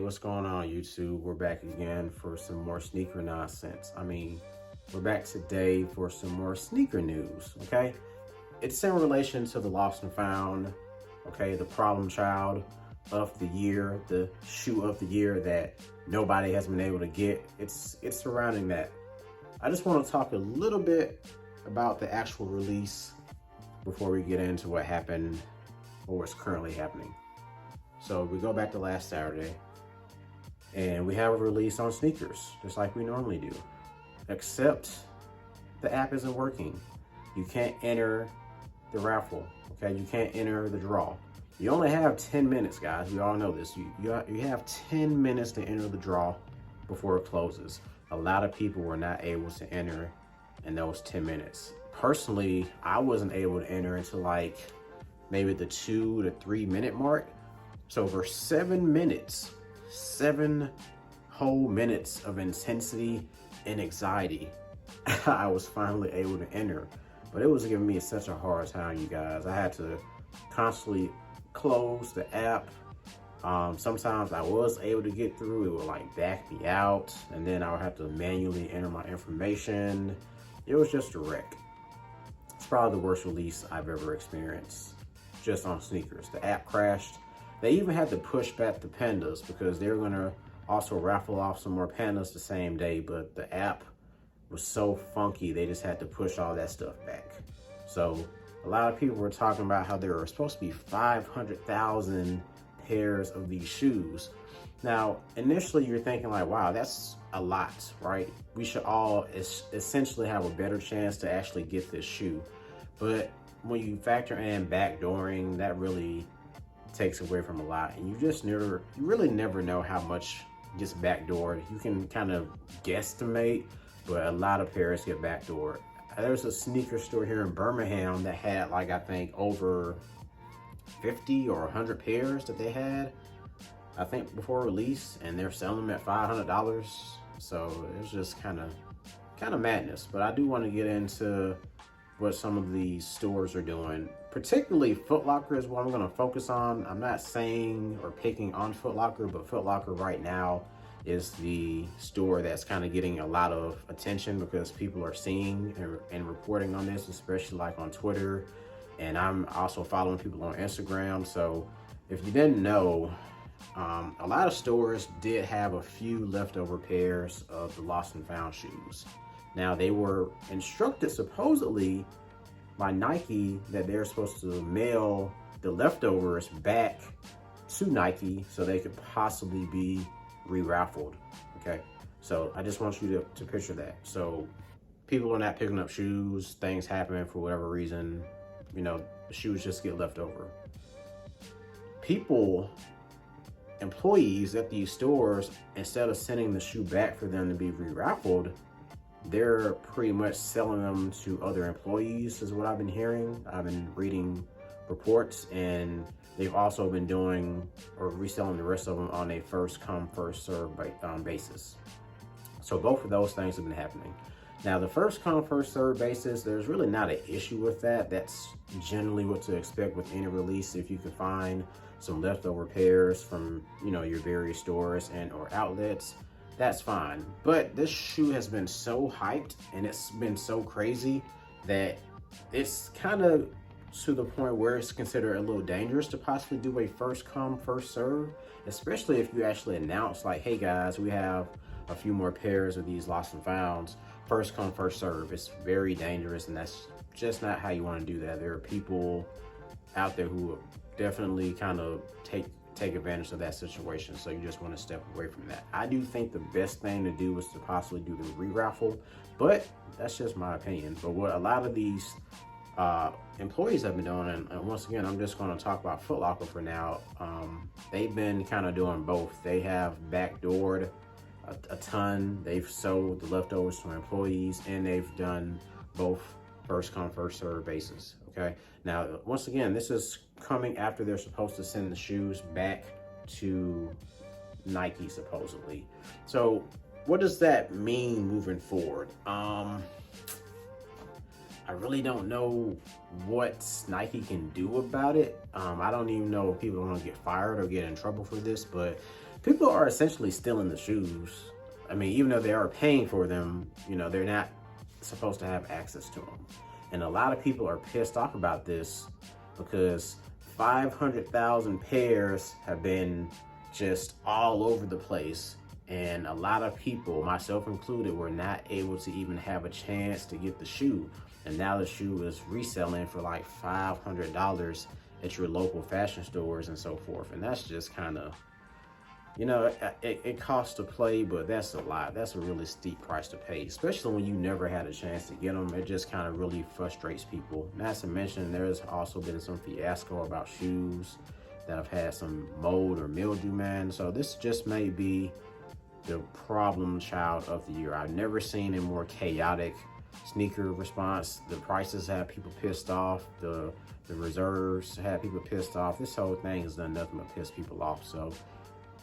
what's going on, YouTube? We're back again for some more sneaker nonsense. We're back today for some more sneaker news, okay? It's in relation to the lost and found, okay? The problem child of the year, the shoe of the year that nobody has been able to get. It's surrounding that. I just want to talk a little bit about the actual release before we get into what happened or what's currently happening. So we go back to last Saturday and we have a release on sneakers, just like we normally do, except the app isn't working. You can't enter the raffle, okay? You can't enter the draw. You only have 10 minutes, guys. We all know this. You have 10 minutes to enter the draw before it closes. A lot of people were not able to enter in those 10 minutes. Personally, I wasn't able to enter until like maybe the 2 to 3 minute mark. So for 7 minutes, 7 whole minutes of intensity and anxiety, I was finally able to enter. But it was giving me such a hard time, you guys. I had to constantly close the app. Sometimes I was able to get through, it would like back me out, and then I would have to manually enter my information. It was just a wreck. It's probably the worst release I've ever experienced just on sneakers. The app crashed. They even had to push back the pandas because they were gonna also raffle off some more pandas the same day, but the app was so funky, they just had to push all that stuff back. So a lot of people were talking about how there were supposed to be 500,000 pairs of these shoes. Now, initially you're thinking like, wow, that's a lot, right? We should all essentially have a better chance to actually get this shoe. But when you factor in backdooring, that really takes away from a lot, and you really never know how much gets backdoored. You can kind of guesstimate, but a lot of pairs get backdoored. There's a sneaker store here in Birmingham that had like, I think over 50 or 100 pairs that they had, I think before release, and they're selling them at $500. So it's just kind of madness. But I do want to get into what some of these stores are doing. Particularly Foot Locker is what I'm going to focus on. I'm not saying or picking on Foot Locker, but Foot Locker right now is the store that's kind of getting a lot of attention because people are seeing and reporting on this, especially like on Twitter. And I'm also following people on Instagram. So if you didn't know, a lot of stores did have a few leftover pairs of the lost and found shoes. Now, they were instructed supposedly by Nike that they're supposed to mail the leftovers back to Nike so they could possibly be re-raffled, okay? So I just want you to picture that. So people are not picking up shoes, things happen for whatever reason, you know, the shoes just get left over. Employees at these stores, instead of sending the shoe back for them to be re-raffled, they're pretty much selling them to other employees, is what I've been hearing. I've been reading reports, and they've also been doing or reselling the rest of them on a first come, first serve basis. So both of those things have been happening. Now, the first come, first serve basis, there's really not an issue with that. That's generally what to expect with any release. If you can find some leftover pairs from, you know, your various stores and or outlets, that's fine. But this shoe has been so hyped and it's been so crazy that it's kind of to the point where it's considered a little dangerous to possibly do a first come, first serve, especially if you actually announce like, hey guys, we have a few more pairs of these lost and founds, first come, first serve. It's very dangerous, and that's just not how you want to do that. There are people out there who definitely kind of take advantage of that situation, so you just want to step away from that. I do think the best thing to do is to possibly do the re-raffle, but that's just my opinion. But what a lot of these employees have been doing, and once again, I'm just going to talk about Foot Locker for now, they've been kind of doing both. They have backdoored a ton. They've sold the leftovers to employees, and they've done both first come, first serve basis, okay? Now, once again, this is coming after they're supposed to send the shoes back to Nike, supposedly. So what does that mean moving forward? I really don't know what Nike can do about it. I don't even know if people are gonna get fired or get in trouble for this, but people are essentially stealing the shoes. I mean, even though they are paying for them, you know, they're not supposed to have access to them. And a lot of people are pissed off about this because 500,000 pairs have been just all over the place. And a lot of people, myself included, were not able to even have a chance to get the shoe. And now the shoe is reselling for like $500 at your local fashion stores and so forth. And that's just kind of, you know, it costs to play, but that's a lot. That's a really steep price to pay, especially when you never had a chance to get them. It just kind of really frustrates people. Not to mention, there's also been some fiasco about shoes that have had some mold or mildew, man. So this just may be the problem child of the year. I've never seen a more chaotic sneaker response. The prices have people pissed off. The reserves have people pissed off. This whole thing has done nothing but piss people off. So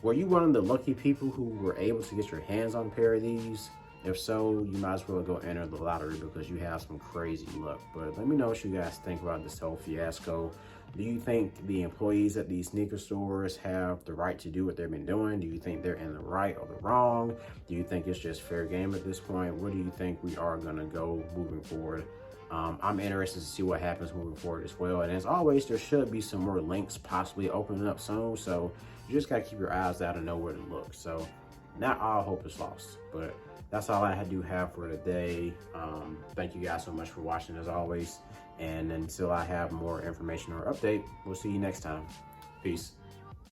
were you one of the lucky people who were able to get your hands on a pair of these? If so, you might as well go enter the lottery because you have some crazy luck. But let me know what you guys think about this whole fiasco. Do you think the employees at these sneaker stores have the right to do what they've been doing? Do you think they're in the right or the wrong? Do you think it's just fair game at this point? Where do you think we are gonna go moving forward? I'm interested to see what happens moving forward as well. And as always, there should be some more links possibly opening up soon. So you just gotta keep your eyes out and know where to look. So not all hope is lost, but that's all I do have for today. Thank you guys so much for watching as always. And until I have more information or update, we'll see you next time. Peace.